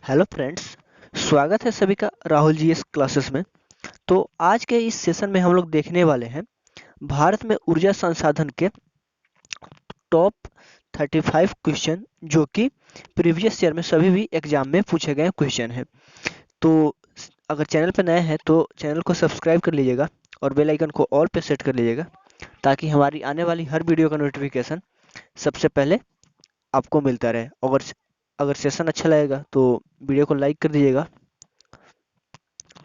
Hello friends. स्वागत है सभी का राहुल जी इस क्लासेस में। तो आज के इस सेशन में हम लोग देखने वाले हैं भारत में ऊर्जा संसाधन के टॉप 35 क्वेश्चन जो कि प्रीवियस ईयर में सभी भी एग्जाम में पूछे गए क्वेश्चन हैं। तो अगर चैनल पर नए हैं तो चैनल को सब्सक्राइब कर लीजिएगा और बेल आइकन को ऑल पे सेट कर लीजिएगा ताकि हमारी आने वाली हर वीडियो का नोटिफिकेशन सबसे पहले आपको मिलता रहे। अगर अगर सेशन अच्छा लगेगा तो वीडियो को लाइक कर दीजिएगा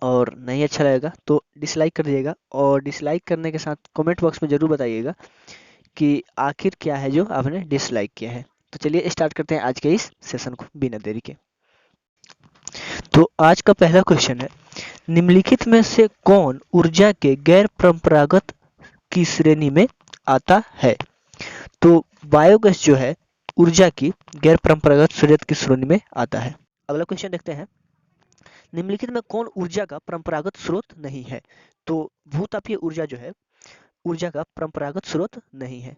और नहीं अच्छा लगेगा तो डिसलाइक कर दीजिएगा और डिसलाइक करने के साथ कमेंट बॉक्स में ज़रूर बताइएगा कि आखिर क्या है जो आपने डिसलाइक किया है। तो चलिए स्टार्ट करते हैं आज के इस सेशन को बिना देरी के। तो आज का पहला क्वेश्चन है, निम्नलिखित में से कौन ऊर्जा के गैर परंपरागत की श्रेणी में आता है? तो बायोगैस जो है ऊर्जा की गैर परंपरागत स्रोत की श्रेणी में आता है। अगला क्वेश्चन देखते हैं, निम्नलिखित में कौन ऊर्जा का परंपरागत स्रोत नहीं है? तो भूतापीय ऊर्जा जो है ऊर्जा का परंपरागत स्रोत नहीं है।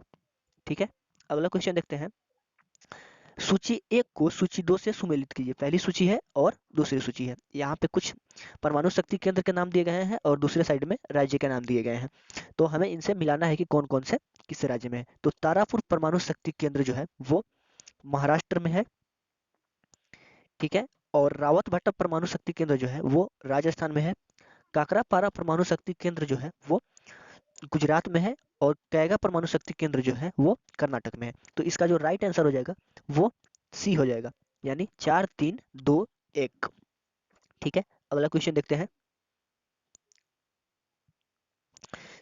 ठीक है। अगला क्वेश्चन देखते हैं, सूची एक को सूची दो से सुमेलित कीजिए। पहली सूची है और दूसरी सूची है। यहाँ पे कुछ परमाणु शक्ति केंद्र के नाम दिए गए हैं और दूसरे साइड में राज्य के नाम दिए गए हैं। तो हमें इनसे मिलाना है कि कौन कौन से किस राज्य में है। तो तारापुर परमाणु शक्ति केंद्र जो है वो महाराष्ट्र में है। ठीक है। और रावतभाटा परमाणु शक्ति केंद्र जो है वो राजस्थान में है। काकरापारा परमाणु शक्ति केंद्र जो है वो गुजरात में है। और कैगा परमाणु शक्ति केंद्र जो है वो कर्नाटक में है। तो इसका जो राइट आंसर हो जाएगा वो सी हो जाएगा, यानी 4 3 2 1। ठीक है। अगला क्वेश्चन देखते हैं,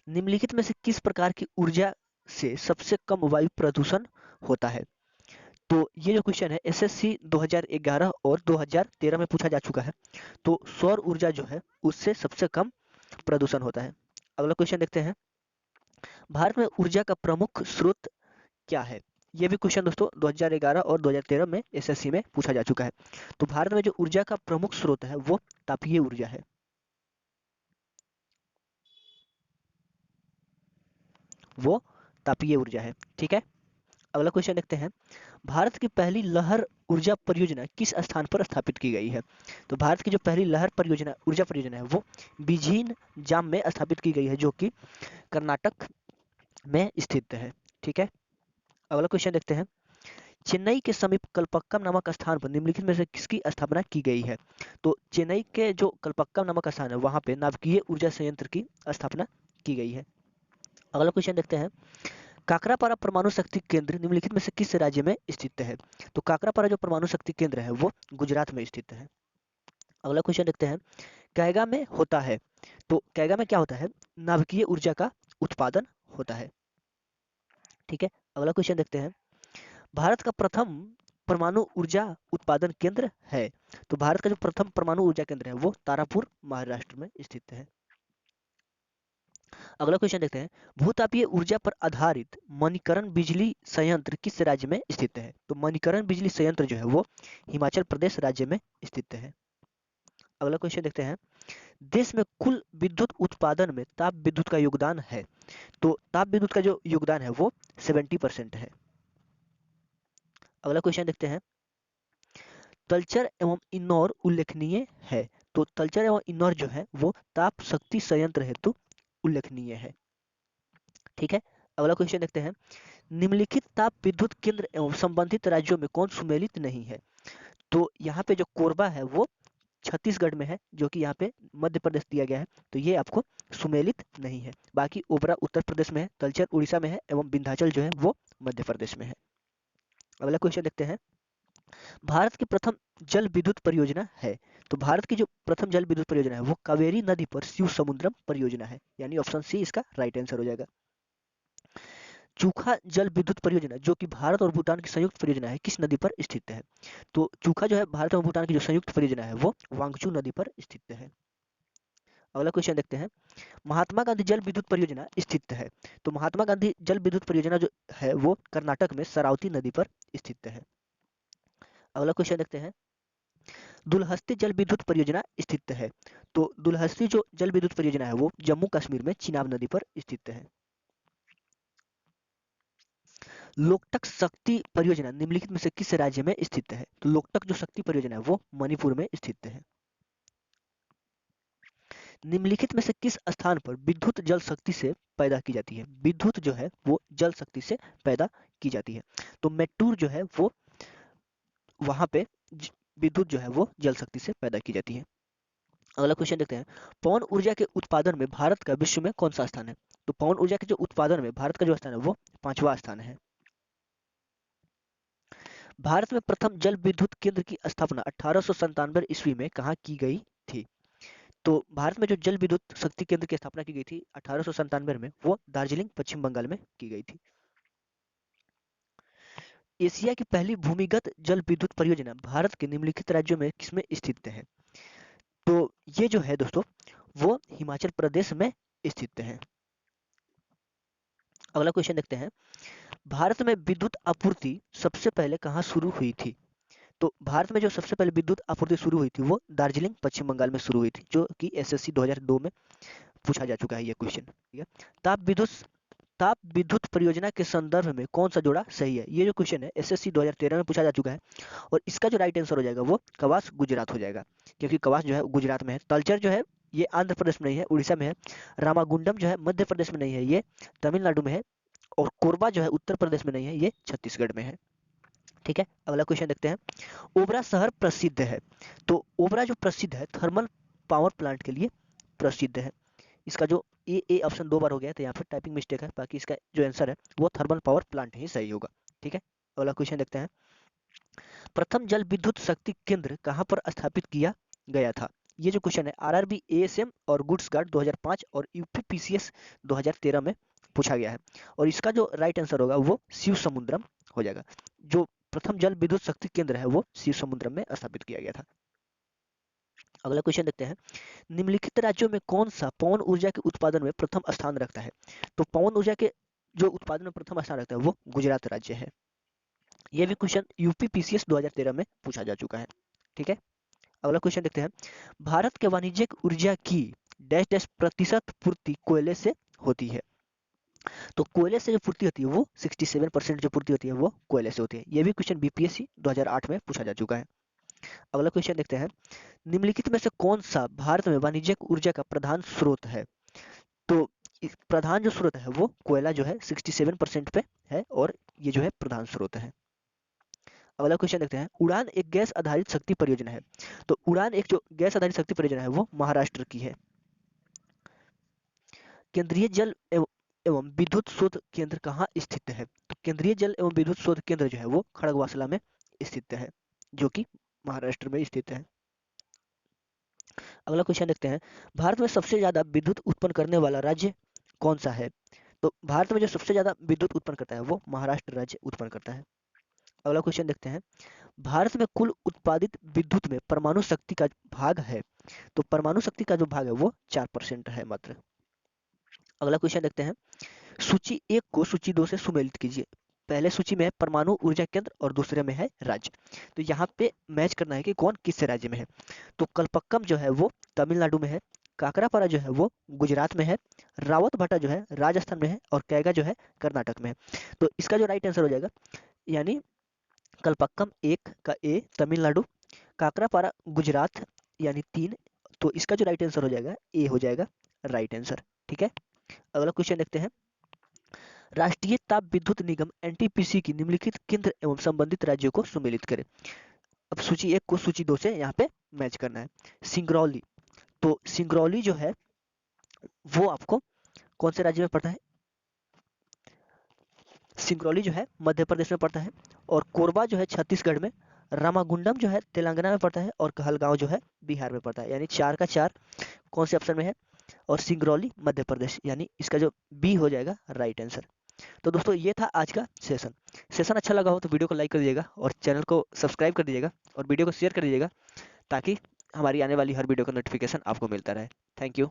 निम्नलिखित में से किस प्रकार की ऊर्जा से सबसे कम वायु प्रदूषण होता है? तो ये जो क्वेश्चन है एसएससी 2011 और 2013 में पूछा जा चुका है। तो सौर ऊर्जा जो है उससे सबसे कम प्रदूषण होता है। अगला क्वेश्चन देखते हैं, भारत में ऊर्जा का प्रमुख स्रोत क्या है? ये भी क्वेश्चन दोस्तों 2011 और 2013 में एसएससी में पूछा जा चुका है। तो भारत में जो ऊर्जा का प्रमुख स्रोत है वो तापीय ऊर्जा है। वो तापीय ऊर्जा है। ठीक है। अगला क्वेश्चन देखते हैं, भारत की पहली लहर ऊर्जा परियोजना किस स्थान पर स्थापित की गई है? तो भारत की जो पहली लहर परियोजना ऊर्जा परियोजना है वो बीझीन जाम में स्थापित की गई है जो कि कर्नाटक में स्थित है। ठीक है। अगला क्वेश्चन देखते हैं, चेन्नई के समीप कल्पक्कम नामक स्थान पर निम्नलिखित में से किसकी स्थापना की गई है? तो चेन्नई के जो कल्पक्कम नामक स्थान है वहां पे नाभिकीय ऊर्जा संयंत्र की स्थापना की गई है। अगला क्वेश्चन देखते हैं, काकरापारा परमाणु शक्ति केंद्र निम्नलिखित में से किस राज्य में स्थित है? तो काकरापारा जो परमाणु शक्ति केंद्र है वो गुजरात में स्थित है। अगला क्वेश्चन देखते हैं, कैगा में होता है। तो कैगा में क्या होता है? नाभिकीय ऊर्जा का उत्पादन होता है। ठीक है। अगला क्वेश्चन देखते हैं, भारत का प्रथम परमाणु ऊर्जा उत्पादन केंद्र है। तो भारत का जो प्रथम परमाणु ऊर्जा केंद्र है वो तारापुर महाराष्ट्र में स्थित है। अगला क्वेश्चन देखते हैं, भूतापीय ऊर्जा पर आधारित मणिकरण बिजली संयंत्र किस राज्य में स्थित है? तो मणिकरण बिजली संयंत्र जो है वो हिमाचल प्रदेश राज्य में स्थित है। अगला क्वेश्चन देखते हैं, देश में कुल विद्युत उत्पादन में ताप विद्युत का योगदान है। तो ताप विद्युत का जो योगदान है वो 70% है। अगला क्वेश्चन देखते हैं, तलचर एवं इन्नौर उल्लेखनीय है। तो तलचर एवं इन्नौर जो है वो ताप शक्ति संयंत्र हेतु उल्लेखनीय है। ठीक है। अगला क्वेश्चन देखते हैं, निम्नलिखित ताप विद्युत केंद्र एवं संबंधित राज्यों में कौन सुमेलित नहीं है? तो यहाँ पे जो कोरबा है वो छत्तीसगढ़ में है जो कि यहाँ पे मध्य प्रदेश दिया गया है। तो ये आपको सुमेलित नहीं है। बाकी ओबरा उत्तर प्रदेश में है, तलचर उड़ीसा में है एवं विंध्याचल जो है वो मध्य प्रदेश में है। अगला क्वेश्चन देखते हैं, भारत की प्रथम जल विद्युत परियोजना है। तो भारत की जो प्रथम जल विद्युत परियोजना है वो कावेरी नदी पर शिव समुद्रम परियोजना है, यानी ऑप्शन सी इसका राइट आंसर हो जाएगा। चूखा जल विद्युत परियोजना जो कि भारत और भूटान की संयुक्त परियोजना है किस नदी पर स्थित है? तो चूखा जो है भारत और भूटान की जो संयुक्त परियोजना है वो वांगचू नदी पर स्थित है। अगला क्वेश्चन देखते हैं, महात्मा गांधी जल विद्युत परियोजना स्थित है। तो महात्मा गांधी जल विद्युत परियोजना जो है वो कर्नाटक में शरावती नदी पर स्थित है। अगला क्वेश्चन देखते हैं, दुलहस्ती जल विद्युत परियोजना स्थित है। तो दुलहस्ती जो जल विद्युत परियोजना है वो जम्मू कश्मीर में चिनाब नदी पर स्थित है। लोकटक शक्ति परियोजना निम्नलिखित में से किस राज्य में स्थित है? तो लोकटक जो शक्ति परियोजना है वो मणिपुर में स्थित है। निम्नलिखित में से किस स्थान पर विद्युत जल शक्ति से पैदा की जाती है? विद्युत जो है वो जल शक्ति से पैदा की जाती है। तो मेट्टूर जो है वो वहां पे विद्युत जो है वो जल शक्ति से पैदा की जाती है। अगला क्वेश्चन देखते हैं, पवन ऊर्जा के उत्पादन में भारत का विश्व में कौन सा स्थान है? तो पवन ऊर्जा के जो उत्पादन में भारत का जो स्थान है वो 5वां स्थान है। भारत में प्रथम जल विद्युत केंद्र की स्थापना 1897 ईस्वी में कहाँ की गई थी? तो भारत में जो जल विद्युत शक्ति केंद्र की स्थापना की गई थी 1897 में, वो दार्जिलिंग पश्चिम बंगाल में की गई थी। एशिया की पहली भूमिगत जल विद्युत परियोजना भारत के निम्नलिखित राज्यों में किसमें स्थित है? तो ये जो है दोस्तों वो हिमाचल प्रदेश में स्थित है। अगला क्वेश्चन देखते हैं, भारत में विद्युत आपूर्ति सबसे पहले कहाँ शुरू हुई थी? तो भारत में जो सबसे पहले विद्युत आपूर्ति शुरू हुई थी वो दार्जिलिंग पश्चिम बंगाल में शुरू हुई थी, जो कि एसएससी 2002 में पूछा जा चुका है ये क्वेश्चन। ठीक है, ताप विद्युत परियोजना के संदर्भ में कौन सा जोड़ा सही है? ये जो क्वेश्चन है एसएससी 2013 में पूछा जा चुका है और इसका जो राइट आंसर हो जाएगा वो कवास गुजरात हो जाएगा, क्योंकि कवास जो है गुजरात में है। तलचर जो है ये आंध्र प्रदेश में नहीं है, उड़ीसा में है। रामागुंडम जो है मध्य प्रदेश में नहीं है, ये तमिलनाडु में है। और कोरबा जो है उत्तर प्रदेश में नहीं है, ये छत्तीसगढ़ में है। ठीक है, अगला क्वेश्चन देखते हैं, ओबरा शहर प्रसिद्ध है। तो ओबरा जो प्रसिद्ध है थर्मल पावर प्लांट के लिए प्रसिद्ध है। इसका जो ए ऑप्शन 2 बार हो गया है, तो यहाँ पर टाइपिंग मिस्टेक है, बाकी इसका जो आंसर है वो थर्मल पावर प्लांट ही सही होगा। ठीक है, अगला क्वेश्चन देखते हैं, प्रथम जल विद्युत शक्ति केंद्र कहाँ पर स्थापित किया गया था? ये जो क्वेश्चन है आरआरबी एएसएम और गुड्स गार्ड 2005 और यूपीपीसीएस 2013 में पूछा गया है और इसका जो राइट आंसर होगा वो शिव समुद्रम हो जाएगा। जो प्रथम जल विद्युत शक्ति केंद्र है वो शिव समुद्रम में स्थापित किया गया था। अगला क्वेश्चन देखते हैं, निम्नलिखित राज्यों में कौन सा पवन ऊर्जा के उत्पादन में प्रथम स्थान रखता है? तो पवन ऊर्जा के जो उत्पादन में प्रथम स्थान रखता है वो गुजरात राज्य है। यह भी क्वेश्चन यूपीपीसीएस 2013 में पूछा जा चुका है। ठीक है, अगला क्वेश्चन देखते हैं, भारत के वाणिज्यिक ऊर्जा की डैश डैश प्रतिशत पूर्ति कोयले से होती है? तो कोयले से जो पूर्ति होती है वो 67% जो पूर्ति होती है वो कोयले से होती है। यह भी क्वेश्चन बीपीएससी 2008 में पूछा जा चुका है। अगला क्वेश्चन देखते हैं, निम्नलिखित में से कौन सा भारत में वाणिज्यिक ऊर्जा का प्रधान स्रोत है? तो प्रधान जो स्रोत है वो कोयला जो है 67% पे है और ये जो है प्रधान स्रोत है। अगला क्वेश्चन देखते हैं, उड़ान एक गैस आधारित शक्ति परियोजना है। तो उड़ान एक जो गैस आधारित शक्ति परियोजना है वो महाराष्ट्र की है। केंद्रीय जल एवं विद्युत शोध केंद्र कहाँ स्थित है? तो केंद्रीय जल एवं विद्युत शोध केंद्र जो है वो खड़गवासला में स्थित है, जो कि महाराष्ट्र में स्थित है। अगला क्वेश्चन देखते हैं, भारत में सबसे ज्यादा विद्युत उत्पन्न करने वाला राज्य कौन सा है? तो भारत में जो सबसे ज्यादा विद्युत उत्पन्न करता है वो महाराष्ट्र राज्य उत्पन्न करता है। अगला क्वेश्चन देखते हैं, भारत में कुल उत्पादित विद्युत में परमाणु शक्ति का भाग है? तो परमाणु शक्ति का जो भाग है वो 4% है मात्र। अगला क्वेश्चन देखते हैं, सूची 1 को सूची 2 से सुमेलित कीजिए। पहले सूची में है परमाणु ऊर्जा केंद्र और दूसरे में है राज्य। तो यहाँ पे मैच करना है कि कौन किस राज्य में है। तो कलपक्कम जो है वो तमिलनाडु में है, काकरापारा जो है वो गुजरात में है, रावतभाटा जो है राजस्थान में है और कैगा जो है कर्नाटक में है। तो इसका जो राइट आंसर हो जाएगा, यानी कलपक्कम 1 का ए तमिलनाडु, काकरापारा गुजरात यानी 3, तो इसका जो राइट आंसर हो जाएगा ए हो जाएगा राइट आंसर। ठीक है, अगला क्वेश्चन देखते हैं, राष्ट्रीय ताप विद्युत निगम एनटीपीसी की निम्नलिखित केंद्र एवं संबंधित राज्यों को सुमेलित करें। अब सूची 1 को सूची 2 से यहाँ पे मैच करना है। सिंगरौली, तो सिंगरौली जो है वो आपको कौन से राज्य में पड़ता है? सिंगरौली जो है मध्य प्रदेश में पड़ता है और कोरबा जो है छत्तीसगढ़ में, रामागुंडम जो है तेलंगाना में पड़ता है और कहलगांव जो है बिहार में पड़ता है। यानी 4 का 4 कौन से ऑप्शन में है? और सिंगरौली मध्य प्रदेश, यानी इसका जो बी हो जाएगा राइट आंसर। तो दोस्तों ये था आज का सेशन अच्छा लगा हो तो वीडियो को लाइक कर दीजिएगा और चैनल को सब्सक्राइब कर दीजिएगा और वीडियो को शेयर कर दीजिएगा, ताकि हमारी आने वाली हर वीडियो का नोटिफिकेशन आपको मिलता रहे। Thank you.